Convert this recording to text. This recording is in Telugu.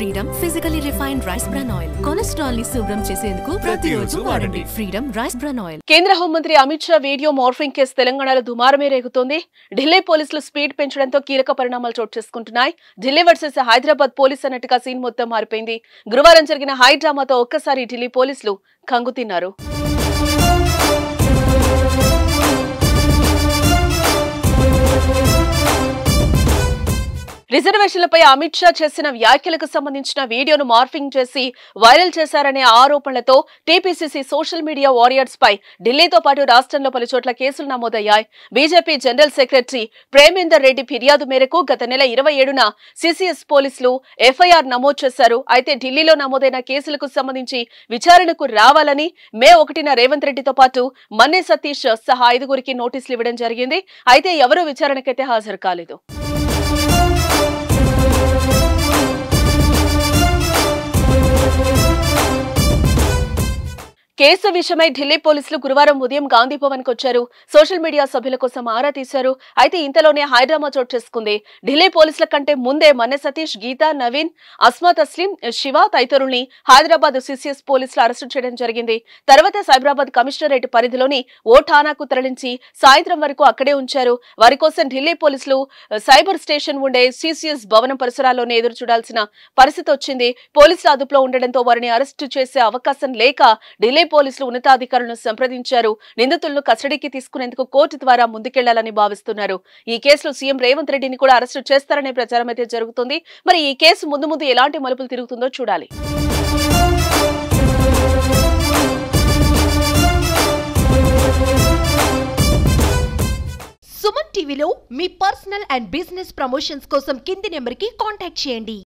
Freedom physically refined rice bran oil cholesterol ని శుభ్రం చేసేందుకు ప్రతిరోజు వాడండి ఫ్రీడమ్ రైస్ బ్రాన్ ఆయిల్. కేంద్ర హోంమంత్రి Amit Shah video morphing case తెలంగాణలో దుమారమే రేగుతోంది. ఢిల్లీ పోలీసులు స్పీడ్ పెంచడంతో కీలక పరిణామాలు చోటు చేసుకుంటున్నాయి. ఢిల్లీ వర్సెస్ హైదరాబాద్ పోలీస్ అన్నట్టుగా సీన్ మొత్తం మారిపోయింది. గురువారం జరిగిన హై డ్రామాతో ఒక్కసారి ఢిల్లీ పోలీసులు కంగుతిన్నారు. రిజర్వేషన్లపై అమిత్ షా చేసిన వ్యాఖ్యలకు సంబంధించిన వీడియోను మార్ఫింగ్ చేసి వైరల్ చేశారనే ఆరోపణలతో టీపీసీసీ సోషల్ మీడియా వారియర్స్ పై ఢిల్లీతో పాటు రాష్ట్రంలో పలుచోట్ల కేసులు నమోదయ్యాయి. BJP general secretary Premender Reddy ఫిర్యాదు మేరకు గత నెల 27న సీసీఎస్ పోలీసులు ఎఫ్ఐఆర్ నమోదు చేశారు. అయితే ఢిల్లీలో నమోదైన కేసులకు సంబంధించి విచారణకు రావాలని మే 1న రేవంత్ రెడ్డితో పాటు మన్నే సతీష్ సహా 5గురికి నోటీసులు ఇవ్వడం జరిగింది. అయితే ఎవరూ విచారణకైతే హాజరు కాలేదు. కేసు విషయమై ఢిల్లీ పోలీసులు గురువారం ఉదయం గాంధీ భవన్ కు వచ్చారు. సోషల్ మీడియా సభ్యుల కోసం ఆరా తీశారు. అయితే ఇంతలోనే హైడ్రామా చోటు చేసుకుంది. ఢిల్లీ పోలీసుల కంటే ముందే మన్నె సతీష్, గీతా, నవీన్, అస్మా తస్లీం, శివ తదితరుల్ని హైదరాబాద్ సీసీఎస్ పోలీసులు అరెస్టు చేయడం జరిగింది. తర్వాత సైబరాబాద్ కమిషనరేట్ పరిధిలోని ఓ ఠానాకు తరలించి సాయంత్రం వరకు అక్కడే ఉంచారు. వారి కోసం ఢిల్లీ పోలీసులు సైబర్ స్టేషన్ ఉండే సీసీఎస్ భవనం పరిసరాల్లోనే ఎదురు చూడాల్సిన పరిస్థితి వచ్చింది. పోలీసుల అదుపులో ఉండడంతో వారిని అరెస్టు చేసే అవకాశం లేక ఢిల్లీ పోలీసులు ఉన్నతాధికారులను సంప్రదించారు. నిందితులను కస్టడీకి తీసుకునేందుకు కోర్టు ద్వారా ముందుకెళ్లాలని భావిస్తున్నారు. ఈ కేసులో సీఎం రేవంత్ రెడ్డిని కూడా అరెస్టు చేస్తారనే ప్రచారం అయితే జరుగుతుంది. మరి ఈ కేసు ముందు ఎలాంటి మలుపులు తిరుగుతుందో చూడాలి. సుమన్ టీవీలో మీ పర్సనల్ అండ్ బిజినెస్ ప్రమోషన్స్ కోసం కింది నెంబర్కి కాంటాక్ట్ చేయండి.